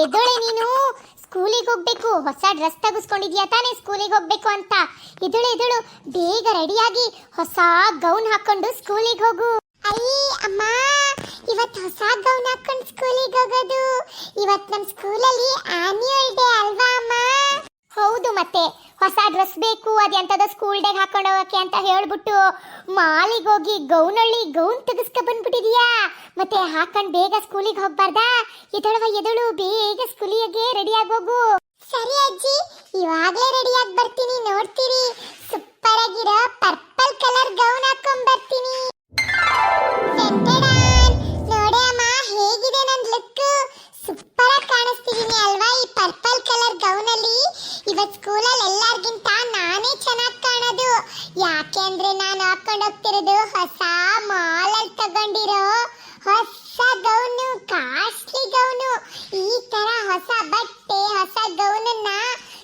ಎದೊಳೆ ನೀನು. ಸ್ಕೂಲಿಗೆ ಹೋಗ್ಬೇಕು, ಹೊಸ ಡ್ರೆಸ್ ತೆಗೆಸ್ಕೊಂಡಿದ್ಯಾ ತಾನೇ ಸ್ಕೂಲಿಗೆ ಹೋಗ್ಬೇಕು ಅಂತ. ಎದಳು ಎದಳು, ಬೇಗ ರೆಡಿಯಾಗಿ ಹೊಸ ಗೌನ್ ಹಾಕೊಂಡು ಸ್ಕೂಲಿಗೆ ಹೋಗು. ಅಯ್ಯ ಅಮ್ಮ, ಇವತ್ತು ಹೊಸ ಗೌನ್ ಹಾಕೊಂಡು ಸ್ಕೂಲಿಗೆ ಹೋಗೋದು. ಇವತ್ತು ನಮ್ಮ ಸ್ಕೂಲಲ್ಲಿ ಆನ್ಯುವಲ್ ಡೇ ಅಲ್ವಾ ಅಮ್ಮ? ಹೌದು, ಮತ್ತೆ ಹೊಸ ಡ್ರೆಸ್ ಬೇಕು, ಅದೆಂತದ ಸ್ಕೂಲ್ ಡೇಗೆ ಹಾಕೊಂಡು ಹೋಗಕ್ಕೆ ಅಂತ ಹೇಳ್ಬಿಟ್ಟು ಮಾಲಿಗೆ ಹೋಗಿ ಗೌನ್ ತೆಗೆಸ್ಕೊ ಬಂದ್ಬಿಟ್ಟಿದೀಯಾ. ಮತ್ತೆ ಹಾಕೊಂಡು ಬೇಗ ಸ್ಕೂಲಿಗೆ ಹೋಗ್ಬಾರ್ದಾ? ಎದಳು ಬೇಗ ಸ್ಕೂಲಿಗೆ ರೆಡಿ ಆಗೋಗು. ಸರಿ ಅಜ್ಜಿ, ಇವಾಗಲೇ ರೆಡಿ ಆಗಿ ಬರ್ತೀನಿ, ನೋಡ್ತೀರಿ. ಸೂಪರ್ ಆಗಿರೋ ಪರ್ಪಲ್ ಕಲರ್ ಗೌನ್ ಹಾಕೊಂಡ್ ಬರ್ತೀನಿ. ನೋಡೆ ಅಮ್ಮ, ಹೇಗಿದೆ ನನ್ನ ಲುಕ್? ಸೂಪರ್ ಆಗಿ ಕಾಣಿಸ್ತಿದೀನಿ ಅಲ್ವಾ ಈ ಪರ್ಪಲ್ ಕಲರ್ ಗೌನ್ ಅಲ್ಲಿ? ಇವತ್ತು ಸ್ಕೂಲಲ್ಲಿ ಎಲ್ಲರಿಗಿಂತ ನಾನೇ ಚೆನ್ನಾಗಿ ಕಾಣೋದು. ಯಾಕೆ ಅಂದ್ರೆ ನಾನು ಹಾಕೊಂಡು ಹೋಗ್ತಿರೋದು ಹೊಸ ಮಾಲಲ್ಲಿ ತಗೊಂಡಿರೋ ಹೊಸ ಗೌನು, ಕಾಸ್ಟ್ಲಿ ಗೌನು. ಈ ತರ ಹೊಸ ಬಟ್ಟೆ, ಹೊಸ ಗೌನನ್ನ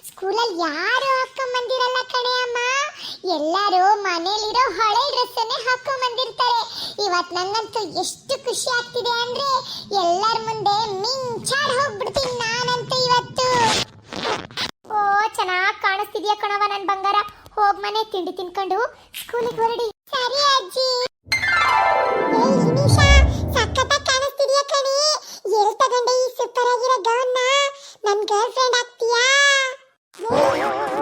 ಸ್ಕೂಲಲ್ಲಿ ಯಾರು ಹಾಕೊಂಡ್ ಬಂದಿರಲ್ಲ ಕಣೆ ಅಮ್ಮ. ಎಲ್ಲರೂ ಮನೇಲಿರೋ ಹಳೆ ಡ್ರೆಸ್ಸನ್ನೇ ಹಾಕೊಂಡ್ ಬಂದಿರ್ತಾರೆ. ಇವತ್ತು ನಂಗಂತೂ ಎಷ್ಟು ಖುಷಿ ಆಗ್ತಿದೆ ಅಂದ್ರೆ ಎಲ್ಲರ ಮುಂದೆ ಮಿಂಚಾಡ್ ಹೋಗ್ಬಿಡ್ತೀನಿ ನಾನಂತೂ ಇವತ್ತು. ಓ, ಚೆನ್ನಾಗಿ ಕಾಣಿಸ್ತಿದ್ಯಾ ಕಣವ ನನ್ನ ಬಂಗಾರ. ಹೋಗ್ ಮನೆ ತಿಂಡಿ ತಿನ್ಕೊಂಡು ಸ್ಕೂಲಿಗೆ ಹೊರಡಿ. ಸರಿ ಅಜ್ಜಿ. ಸಖತ್ತಾಗಿ ಕಾಣಿಸ್ತಿದ್ಯಾ ಕಣಿ. ಎಲ್ಲಿ ತಗೊಂಡೆ ಈ ಸೂಪರ್ ಆಗಿರೋ ಗೌನ್ನ? ನನ್ನ ಗರ್ಲ್ ಫ್ರೆಂಡ್ ಆಗ್ತೀಯಾ?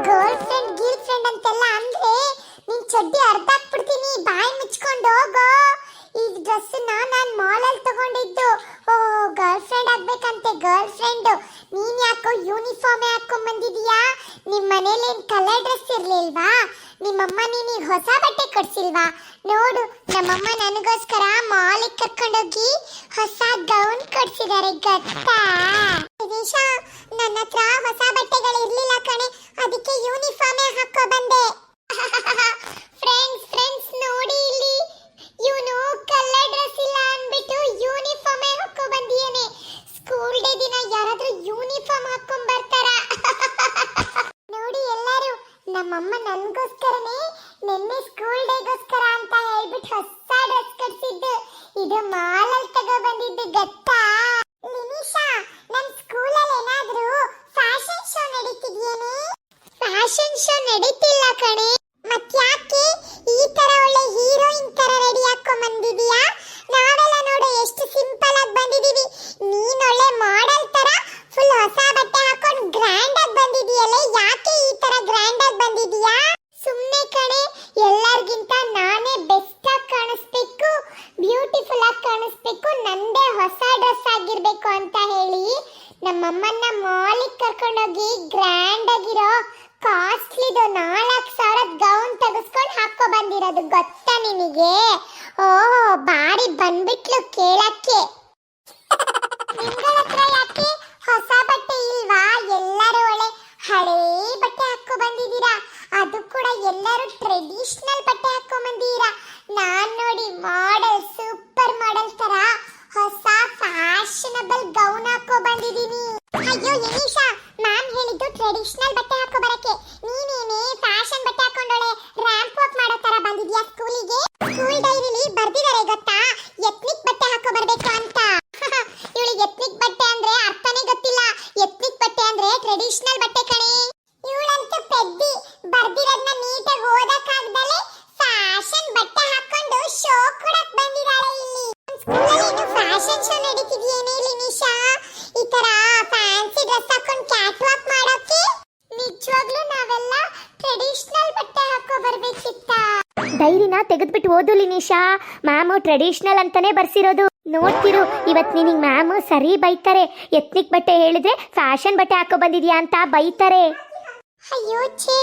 ಗರ್ಲ್ ಫ್ರೆಂಡ್ ಅಂತೆಲ್ಲ ಅಂದ್ರೆ ನಿನ್ ಚಡ್ಡಿ ಅರ್ಧಾಕ್ಬಿಡ್ತೀನಿ. ಬಾಯಿ ಮುಚ್ಕೊಂಡು ಹೋಗೋ. ಈ ಡ್ರೆಸ್ ನಾನು ಮಾಲಲ್ಲಿ ತಗೊಂಡಿದ್ದು. ಓ, ಗರ್ಲ್ ಫ್ರೆಂಡ್ ಆಗ್ಬೇಕಂತೆ, ಗರ್ಲ್ ಫ್ರೆಂಡ್. ನೀನ್ ಯಾಕೋ ಯೂನಿಫಾರ್ಮ್ ಹಾಕೊಂಡ್ ಬಂದಿದೀಯಾ? ನಿಮ್ ಮನೇಲಿ ಏನ್ ಕಲರ್ ಡ್ರೆಸ್ ಇರ್ಲಿಲ್ವಾ? ನಿಮ್ಮಮ್ಮ ನೀನೀಗ ಹೊಸ ಬಟ್ಟೆ ಕೊಡ್ಸಿಲ್ವಾ? ನೋಡು, ನಮ್ಮಮ್ಮ ನನಗೋಸ್ಕರ ಮಾಲಿಗೆ ಕರ್ಕೊಂಡೋಗಿ ಹೊಸ ಗೌನ್ ಕೊಡ್ಸಿದ್ದಾರೆ ಗೊತ್ತಾ? ದಿಶಾ, ನನ್ನ ಹತ್ರ ಹೊಸ ಬಟ್ಟೆಗಳು ಇರ್ಲಿಲ್ಲ ಕಣೆ, ಅದಕ್ಕೆ ಯೂನಿಫಾರ್ಮೇ ಹಾಕೋ ಬಂದೆ. ಫ್ರೆಂಡ್ಸ್ ನೋಡಿ ಇಲ್ಲಿ, ಇವನು ಕಲರ್ ಡ್ರೆಸ್ ಇಲ್ಲ ಅಂದ್ಬಿಟ್ಟು ಯೂನಿಫಾರ್ಮೇ ಹಾಕೋ ಬಂದಿಯೇನೆ. ಸ್ಕೂಲ್ ಡೇ ದಿನ ಯಾರಾದ್ರೂ ಯೂನಿಫಾರ್ಮ್ ಹಾಕೊಂಡ್ ಬರ್ತಾರ? ನೋಡಿ ಎಲ್ಲರೂ, ನಮ್ಮಮ್ಮ ನನಗೋಸ್ಕರನೇ ನಿನ್ನೆ ಸ್ಕೂಲ್ ಡೇಗೋಸ್ಕರ ಅಂತ ಹೇಳ್ಬಿಟ್ಟು ಹೊಸ ಡ್ರೆಸ್ ಕೊಡ್ಸಿದ್ದು. ಇದು ಮಾಲಲ್ಲಿ ತಗೋ ಬಂದಿದ್ದು ಗೊತ್ತಾ? ಲಿನಿಶಾ, ನಮ್ಮ ಸ್ಕೂಲಲ್ಲಿ ಏನಾದ್ರೂ ಫ್ಯಾಷನ್ ಶೋ ನಡೀತಿದ್ಯೇನೆ? ಫ್ಯಾಷನ್ ಶೋ ನಡೀತಿಲ್ಲ ಕಣೆ. ಮತ್ತ್ಯಾಕೆ ಈ ತರ ಒಳ್ಳೆ ಹೀರೋಯಿನ್ ತರ ರೆಡಿ ಹಾಕೊಂಡ್ ಬಂದಿದೀಯಾ? ನಾವೆಲ್ಲ ನೋಡು ಎಷ್ಟು ಸಿಂಪಲ್ ಆಗಿ ಬಂದಿದೀವಿ. ನೀನ್ ಒಳ್ಳೆ ಮಾಡೆಲ್ ತರ ಫುಲ್ ಹೊಸ ಬಟ್ಟೆ ಹಾಕೊಂಡು ಗ್ರ್ಯಾಂಡ್ ಆಗಿ ಬಂದಿದೀಯಲ್ಲ. ಯಾಕೆ ಈ ತರ ಗ್ರ್ಯಾಂಡ್ ಆಗಿ ಬಂದಿದೀಯಾ? ಸುಮ್ನೆ ಕಣೆ, ಎಲ್ಲರಿಗಿಂತ ನಾನೇ ಬೆಸ್ಟ್ ಆಗಿ ಕಾಣಿಸ್ಬೇಕು, ಬ್ಯೂಟಿಫುಲ್ ಆಗಿ ಕಾಣಿಸ್ಬೇಕು, ನಂದೇ ಹೊಸ ಡ್ರೆಸ್ ಆಗಿರ್ಬೇಕು ಅಂತ ಹೇಳಿ ನಮ್ಮಮ್ಮನ್ನ ಮಾಲಿಗೆ ಕರ್ಕೊಂಡೋಗಿ ಗ್ರ್ಯಾಂಡ್ ಆಗಿರೋ ಕಾಸ್ಟ್ಲಿದು 4,000 ಗೌನ್ ತೆಗೆಸ್ಕೊಂಡು ಹಾಕೋ ಬಂದಿರೋದು ಗೊತ್ತಾ ನಿನಗೆ? ಓ, ಬಾರಿ ಬಂದ್ಬಿಟ್ಲು ಕೇಳಕ್ಕೆ. ನಿಮ್ಗಳ ಹತ್ರ ಯಾಕೆ ಹೊಸ ಬಟ್ಟೆ ಇಲ್ವಾ? ಎಲ್ಲರೂ ಒಳ್ಳೆ ಹಳೇ ಬಟ್ಟೆ ಹಾಕೋ ಬಂದಿದ್ದೀರಾ. ಅದು ಕೂಡ ಎಲ್ಲರೂ ಟ್ರೆಡಿಷನಲ್ ಬಟ್ಟೆ ಹಾಕೋ ಬಂದಿದ್ದೀರಾ. ನಾನ್ ನೋಡಿ ಮಾಡೆಲ್, ಸೂಪರ್ ಮಾಡೆಲ್ ತರ ಹೊಸ ಫ್ಯಾಷನಬಲ್ ಗೌನ್ ಹಾಕೋ ಬಂದಿದ್ದೀನಿ. ಅಯ್ಯೋ ಯನೀಶಾ, ಮ್ಯಾಮ್ ಹೇಳಿದ್ದು ಟ್ರೆಡಿಷನಲ್ ಬಟ್ಟೆ ಹಾಕೋ ಬರಕ್ಕೆ. ನೀನೇನೆ ಫ್ಯಾಷನ್ ಬಟ್ಟೆ ಹಾಕೊಂಡೋಳೆ ರ್ಯಾಂಪ್ ವಾಕ್ ಮಾಡೋ ತರ ಬಂದಿದ್ಯಾ ಸ್ಕೂಲಿಗೆ? ಸ್ಕೂಲ್ ಡೈರಿಲಿ ಬರ್ದಿದ್ದಾರೆ ಗೊತ್ತಾ, ಎತ್ನಿಕ್ ಬಟ್ಟೆ ಹಾಕೋ ಬರ್ಬೇಕು ಅಂತ. ಇವಳಿಗೆ ಎತ್ನಿಕ್ ಬಟ್ಟೆ ಅಂದ್ರೆ ಅರ್ಥನೇ ಗೊತ್ತಿಲ್ಲ. ಎತ್ನಿಕ್ ಬಟ್ಟೆ ಅಂದ್ರೆ ಟ್ರೆಡಿಷನಲ್ ಬಟ್ಟೆ ಕಣೆ. ಇವಳಂತೂ ಪೆದ್ದಿ, ಬರ್ದಿರೋದನ್ನ ನೀಟಾಗಿ ಓದಕ್ಕಾಗ್ದಲೆ ಫ್ಯಾಷನ್ ಬಟ್ಟೆ ಹಾಕೊಂಡು ಶೋ ಕೊಡಕ್ ಬಂದಿದ್ದಾಳೆ ಇಲ್ಲಿ. ಸ್ಕೂಲಲ್ಲಿ ಏನು ಫ್ಯಾಷನ್ ಶೋ ನಡೀತಿದ್ಯೇನೆ ಲಿನಿಶಾ? ಈ ತರ ಫ್ಯಾನ್ಸಿ ಡ್ರೆಸ್ ಹಾಕೊಂಡು ಕ್ಯಾಟ್ ವಾಕ್ ಮಾಡೋಕೆ? ನಿಜವಾಗ್ಲೂ ನಾವೆಲ್ಲ ಟ್ರೆಡಿಷನಲ್ ಬಟ್ಟೆ ಹಾಕೋ ಬರ್ಬೇಕಿತ್ತ? ಡೈರಿನ ತೆಗೆದ್ಬಿಟ್ಟು ಓದು ಲಿನಿಶಾ. ಮ್ಯಾಮ್ ಟ್ರೆಡಿಷನಲ್ ಅಂತಾನೆ ಬರ್ಸಿರೋದು. ನೋಡ್ತಿರು, ಇವತ್ತು ನಿನಗೆ ಮ್ಯಾಮ್ ಸರಿ ಬೈತಾರೆ. ಎತ್ನಿಕ್ ಬಟ್ಟೆ ಹೇಳಿದ್ರೆ ಫ್ಯಾಷನ್ ಬಟ್ಟೆ ಹಾಕೋ ಬಂದಿದ್ಯಾ ಅಂತ ಬೈತಾರೆ. ಅಯ್ಯೋ ಛೇ,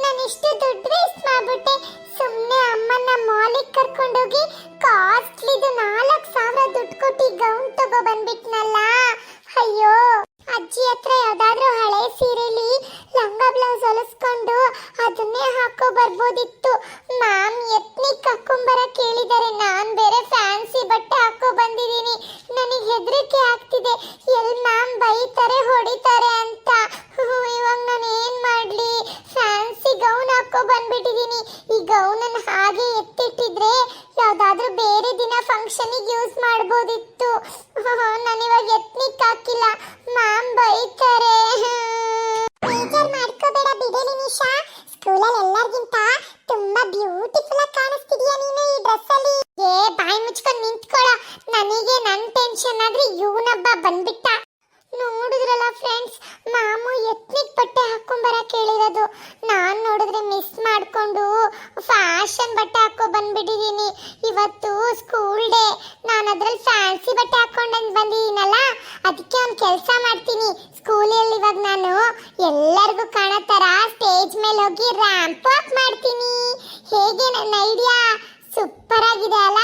ನಾನು ಎಷ್ಟು ದುಡ್ಡು ವೇಸ್ಟ್ ಮಾಡ್ಬಿಟ್ಟೆ. ಸುಮ್ಮನೆ ಅಮ್ಮನ ಮಾಲಿಗೆ ಕರ್ಕೊಂಡೋಗಿ ಕಾಸ್ಟ್ಲಿದು 4,000 ದುಡ್ಡು ಕೊಟ್ಟು ಗೌನ್ ತಗೋ ಬಂದ್ಬಿಟ್ನಲ್ಲ. ಅಯ್ಯೋ, ಅಜ್ಜಿ ಹತ್ರ ಯಾವ್ದಾದ್ರೂ ಹಳೆ ಸೀರೆಲಿ ಲಂಗ ಬ್ಲೌಸ್ ಹೊಲಿಸ್ಕೊಂಡು ಅದನ್ನೇ ಹಾಕೋ ಬರ್ಬೋದಿತ್ತು. ಮ್ಯಾಮ್ ಎತ್ನಿಕ್ ಹಾಕೊಂಬರಕ್ ಹೇಳಿದ್ದಾರೆ. ನಾನ್ ಬೇರೆ ಫ್ಯಾನ್ಸಿ ಬಟ್ಟೆ ಹಾಕೋ ಬಂದಿದ್ದೀನಿ. ನನಗೆ ಹೆದರಿಕೆ ಆಗ್ತಿದೆ, ಎಲ್ಲಿ ಮ್ಯಾಮ್ ಬೈತಾರೆ ಹೊಡಿತಾರೆ ಅಂತ. ಇವಾಗ ನಾನು ಏನ್ ಮಾಡ್ಲಿ? ಫ್ಯಾನ್ಸಿ ಗೌನ್ ಹಾಕೋ ಬಂದ್ಬಿಟ್ಟಿದೀನಿ. ಈ ಗೌನನ್ನ ಹಾಗೆ ಎತ್ತಿಟ್ಟಿದ್ರೆ ಯಾವ್ದಾದ್ರೂ ಬೇರೆ ದಿನ ಫಂಕ್ಷನಿಗೆ ಯೂಸ್ ಮಾಡ್ಬೋದಿತ್ತು. ನಾನು ಇವಾಗ ಎತ್ನಿಕ್ ಹಾಕಿಲ್ಲ. ಮ್ಯಾಮ್ ನನಗೆ ನನ್ನ ಟೆನ್ಷನ್ ಆದ್ರೆ ಇವನೊಬ್ಬ ಬಂದ್ಬಿಟ್ಟ. ನೋಡಿದ್ರಲ್ಲ ಫ್ರೆಂಡ್ಸ್, ಮಾಮು ಎತ್ನಿಕ್ ಬಟ್ಟೆ ಹಾಕೊಂಡ್ ಬರಕ್ ಹೇಳಿರೋದು. ನಾನ್ ನೋಡಿದ್ರೆ ಮಿಸ್ ಮಾಡ್ಕೊಂಡು ಫ್ಯಾಷನ್ ಬಟ್ಟೆ ಹಾಕೋ ಬಂದ್ಬಿಟ್ಟಿದೀನಿ. ಇವತ್ತು ಸ್ಕೂಲ್ ಡೇ, ನಾನು ಅದ್ರಲ್ಲಿ ಫ್ಯಾನ್ಸಿ ಬಟ್ಟೆ ಹಾಕೊಂಡ್ ಬಂದಿದ್ದೀನಲ್ಲ, ಅದಕ್ಕೆ ಒಂದು ಕೆಲಸ ಮಾಡ್ತೀನಿ. ಸ್ಕೂಲಲ್ಲಿ ಇವಾಗ ನಾನು ಎಲ್ಲರಿಗೂ ಕಾಣೋ ತರ ಸ್ಟೇಜ್ ಮೇಲೆ ಹೋಗಿ ರ್ಯಾಂಪ್ ವಾಕ್ ಮಾಡ್ತೀನಿ. ಹೇಗೆ ನನ್ನ ಐಡಿಯಾ? ಸೂಪರ್ ಆಗಿದೆ ಅಲ್ಲ?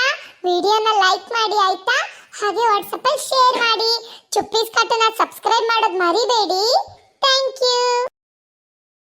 ವಿಡಿಯೋನ ಲೈಕ್ ಮಾಡಿ ಆಯ್ತಾ? ಹಾಗೆ ವಾಟ್ಸಪ್ ಅಲ್ಲಿ ಶೇರ್ ಮಾಡಿ. ಚುಪ್ಪೀಸ್ ಕಟ್ಟನ ಸಬ್ಸ್ಕ್ರೈಬ್ ಮಾಡೋದು ಮರಿಬೇಡಿ. Thank you.